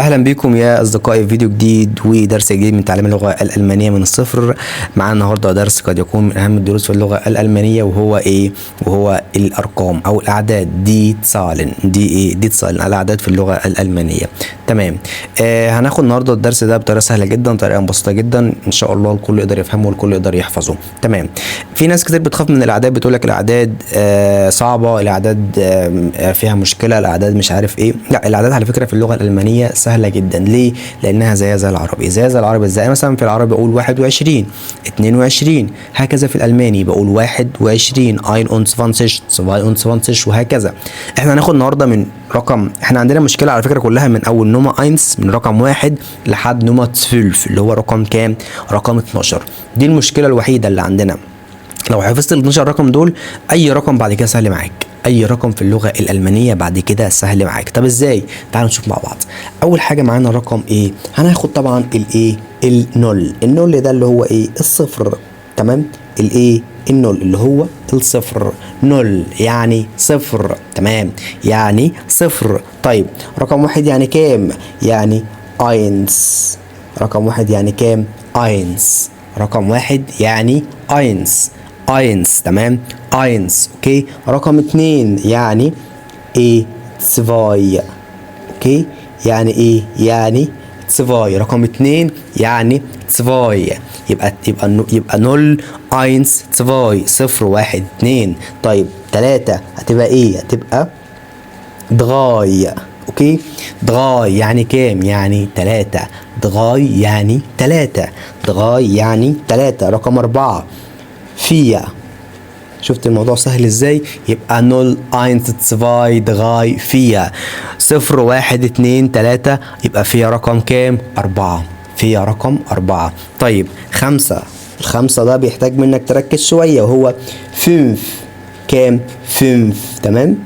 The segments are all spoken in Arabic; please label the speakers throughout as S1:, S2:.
S1: اهلا بكم يا اصدقائي في فيديو جديد ودرس جديد من تعليم اللغه الالمانيه من الصفر. معانا النهارده درس قد يكون من اهم الدروس في اللغه الالمانيه وهو وهو الارقام او الاعداد. دي تسالن دي تسالن الاعداد في اللغه الالمانيه. تمام. هناخد النهارده الدرس ده بطريقه سهله جدا، طريقه بسيطه جدا ان شاء الله الكل يقدر يفهمه والكل يقدر يحفظه. تمام. في ناس كتير بتخاف من الاعداد، بتقول لك الاعداد صعبه، الاعداد فيها مشكله، الاعداد مش عارف ايه. لا، الاعداد على فكره في اللغه الالمانيه سهله جدا. ليه؟ لانها زي العربي. زي العربي ازاي؟ مثلا في العربي بقول 21 22، هكذا في الالماني بقول 21 21 وهكذا. احنا هناخد النهارده من رقم، احنا عندنا مشكله على فكره كلها من اول نومه 1 من رقم 1 لحد نومه 12 اللي هو رقم كام؟ رقم 12. دي المشكله الوحيده اللي عندنا. لو حفظت ال 12 رقم دول اي رقم بعد كده سهل معاك، اي رقم في اللغه الالمانيه بعد كده سهل معاك. طب ازاي؟ تعالوا نشوف مع بعض. اول حاجه معانا رقم ايه؟ هناخد طبعا النول. النول ده اللي هو الصفر. تمام. النول اللي هو الصفر. نول يعني صفر. تمام، يعني صفر. طيب رقم واحد يعني كام؟ يعني اينس. رقم واحد يعني كام؟ اينس. رقم واحد يعني اينس. تمام، اينس. اوكي. رقم اتنين يعني سفاي. اوكي، يعني يعني سفاي. رقم اتنين يعني سفاي. يبقى نول اينس سفاي، صفر واحد اتنين. طيب تلاتة هتبقى هتبقى دغاي. اوكي، دغاي يعني كام؟ يعني تلاتة. دغاي يعني تلاتة. دغاي يعني تلاتة. رقم أربعة فيا. شفت الموضوع سهل ازاي؟ يبقى 0 1 2 3 فيا، صفر واحد اتنين تلاتة. يبقى فيها رقم كام؟ أربعة. فيها رقم أربعة. طيب خمسة. الخمسة ده بيحتاج منك تركز شوية وهو 5. كام؟ 5. تمام.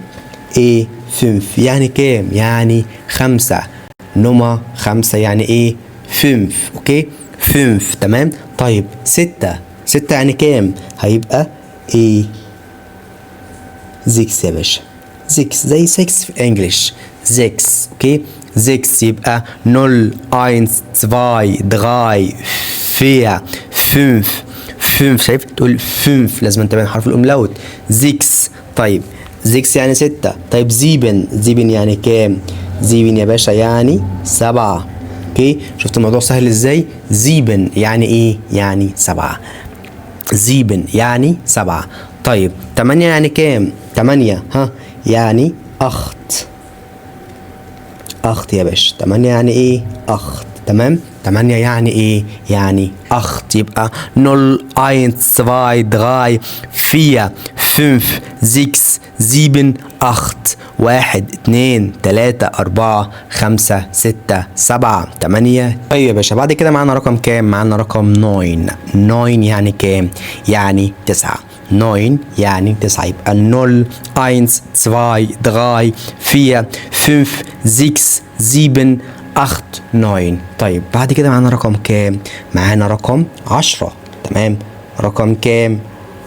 S1: 5 يعني كام؟ يعني خمسة. نومة خمسة يعني 5. اوكي، 5. تمام. طيب ستة. ستة يعني كام؟ هيبقى 6 يا باشا. 6 زي 6 في الانجليش. 6. اوكي، 6 يبقى 0 1 2 3 4 5. 5 شايف؟ تقول 5 لازم انت بين حرف الاملاوت. 6. طيب 6 يعني 6. طيب 7. 7 يعني كام؟ 7 يا باشا يعني 7. اوكي، شفت الموضوع سهل ازاي؟ 7 يعني يعني 7. 7 يعني 7. طيب 8 يعني كام؟ 8 يعني أخت. أخت يا باشا. 8 يعني أخت. تمام. 8 يعني يعني أخت. يبقى 0 1 2 3 4 5 6 7 أخت. 1 2 3 4 5 6 7 8. طيب يا باشا بعد كده معانا رقم كام؟ معانا رقم 9. 9 يعني كام؟ يعني 9. 9 يعني 9. يبقى 0 1 2 3 4 5 6 7 8 9. طيب بعد كده معانا رقم كام؟ معانا رقم 10. تمام. رقم كام؟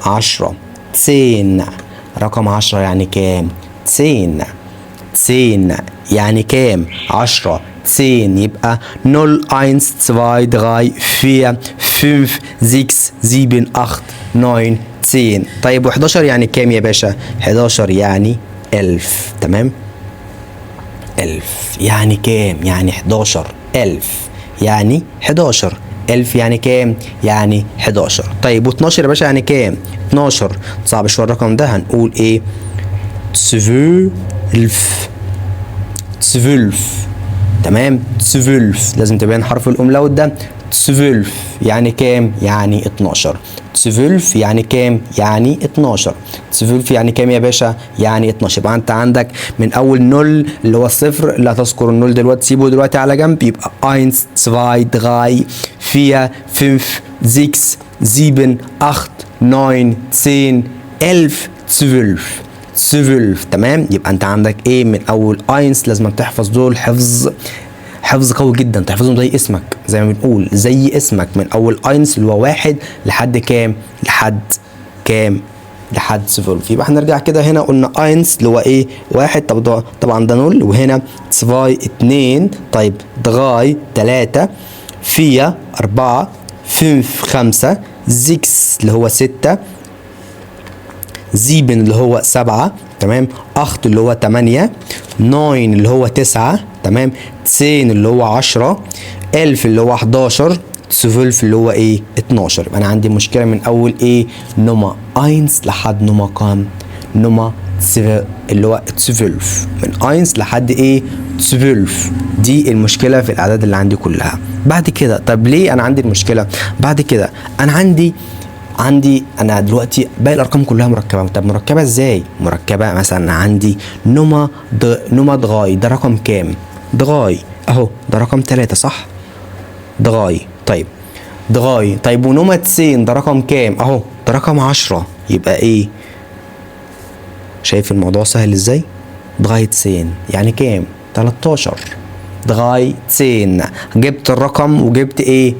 S1: 10. 10. رقم 10 يعني كام؟ 10. 10 يعني كام؟ 10. 10 يبقى 0 1 2 3 4 5 6 7 8 9 10. طيب و11 يعني كام يا باشا؟ 11 يعني 1000. تمام. 1000 يعني كام؟ يعني 11. 1000 يعني 11. 1000 يعني كام؟ يعني 11. طيب و12 يا باشا يعني كام؟ 12 صعب شويه الرقم ده، هنقول 12. 12. تمام. 12 لازم تبين حرف الاملاوت ده. 12 يعني كام؟ يعني 12. 12 يعني كام؟ يعني 12. 12 يعني كام يا باشا؟ يعني 12. يبقى انت عندك من اول 0 اللي هو الصفر، لا تذكر النول دلوقتي، سيبه دلوقتي على جنب. يبقى 1 2 3 4 5 6 7 8 9 10 11 12. 12. تمام. يبقى انت عندك من اول 1 لازم تحفظ دول حفظ قوي جدا، تحفظهم زي اسمك، زي ما بنقول زي اسمك. من اول 1 اللي هو 1 لحد كام؟ لحد كام؟ لحد 12. يبقى هنرجع كده هنا قلنا 1 اللي هو ايه 1. طب طبعا ده 0. وهنا 2 2. طيب 3 3 4 4 5 6 اللي هو 6 7 اللي هو 7 تمام. 8 اللي هو 8 9 اللي هو 9 تمام. 10 اللي هو 10 11 اللي هو 11 12 اللي هو ايه 12. يبقى انا عندي مشكله من اول ايه نوما 1 لحد نوما كام نوما 7 اللي هو 12 من 1 لحد ايه 12. دي المشكله في الاعداد اللي عندي كلها. بعد كده طب ليه انا عندي المشكله بعد كده انا عندي انا دلوقتي باقي الارقام كلها مركبه. طب مركبه ازاي؟ مركبه مثلا عندي نوما دغاي ده رقم كام؟ دغاي اهو ده رقم 3 صح؟ دغاي طيب دغاي طيب ونوما 90 ده رقم كام؟ اهو ده رقم 10. يبقى ايه؟ شايف الموضوع سهل ازاي؟ دغاي 90 يعني كام؟ 13. دغاي 90 جبت الرقم وجبت ايه؟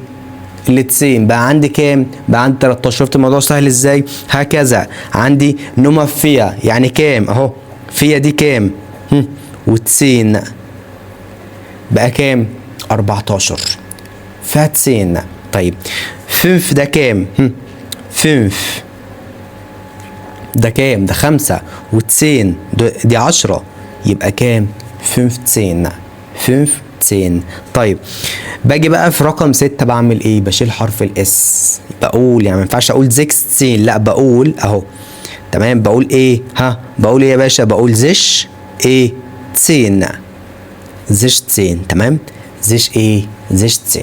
S1: اللي 90 بقى عندي كام؟ بقى عندي 13. شفت الموضوع سهل ازاي؟ هكذا عندي نوما فيا يعني كام؟ اهو فيا دي كام؟ و90 بقى كام؟ 14 فيها 90. طيب 5 ده كام؟ 5 ده كام؟ ده 5 و90 دي 10 يبقى كام؟ 15 15. طيب باجي بقى في رقم 6 بعمل ايه؟ بشيل حرف الاس. بقول يعني ما ينفعش اقول 16 لا بقول اهو تمام. بقول ايه؟ بقول ايه يا باشا؟ بقول زش ايه 10 زش 10 تمام. زش ايه؟ زش 10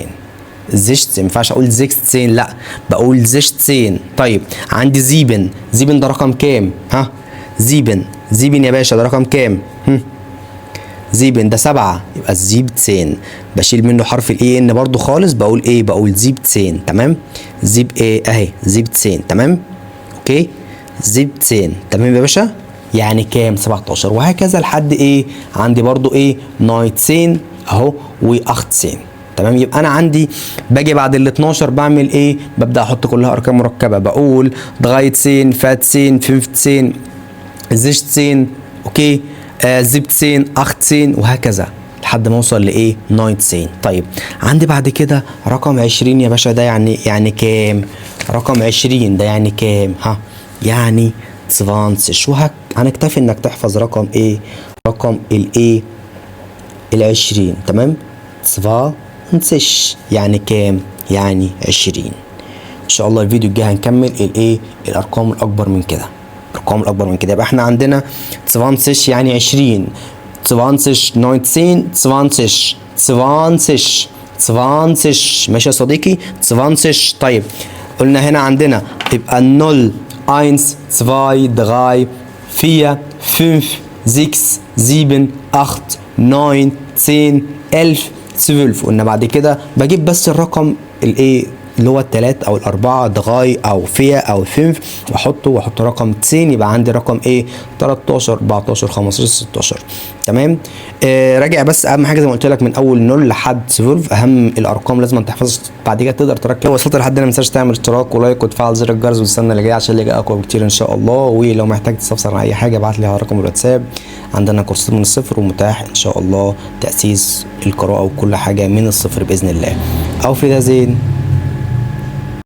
S1: زش 10 ما ينفعش اقول 16 لا بقول زش 10. طيب عندي زيبن ده رقم كام؟ زيبن يا باشا ده رقم كام؟ زيبن ده 7 يبقى الزيب 10. بشيل منه حرف الاي ان برضو خالص. بقول ايه؟ بقول زيب 10 تمام. زيب ايه اهي زيب 10 تمام. اوكي زيب 10 تمام يا باشا. يعني كام؟ 17 وهكذا لحد ايه عندي برضو ايه 19 اهو و18 تمام. يبقى انا عندي باجي بعد ال 12 بعمل ايه؟ ببدا احط كلها ارقام مركبه. بقول دغايه 10 فات 10 15 زيش 10 اوكي زيب 10 18 وهكذا لحد ما اوصل لايه 19. طيب عندي بعد كده رقم 20 يا باشا. ده يعني كام؟ رقم 20 ده يعني كام؟ يعني 20. هنكتفي انك تحفظ رقم ايه؟ رقم الايه ال20 تمام. 20 يعني كام؟ يعني 20. ان شاء الله الفيديو الجاي هنكمل الايه الارقام الاكبر من كده. الارقام الاكبر من كده يبقى احنا عندنا 20 يعني 20 20 19 20 ماشي يا صديقي 20. طيب قلنا هنا عندنا يبقى 0 1 2 3 4 5 6 7 8 9 10 11 12. قلنا بعد كده بجيب بس الرقم الايه اللي هو التلات او الاربعه دغاي او فيا او 5 واحط رقم 10 يبقى عندي رقم ايه 13 14 15 16 تمام. راجع بس اهم حاجه زي ما قلت لك من اول 0 لحد 12 اهم الارقام لازم تحفظها. بعد كده تقدر تركب. لو وصلت لحد هنا ما تنساش تعمل اشتراك ولايك وتفعل زر الجرس وتستنى اللي جاي عشان اللي جاي اقوى بكتير ان شاء الله. ولو محتاج تستفسر عن اي حاجه ابعت لي على رقم الواتساب. عندنا كورسات من الصفر ومتاح ان شاء الله تاسيس القراءه وكل حاجه من الصفر باذن الله. auf Wiedersehen.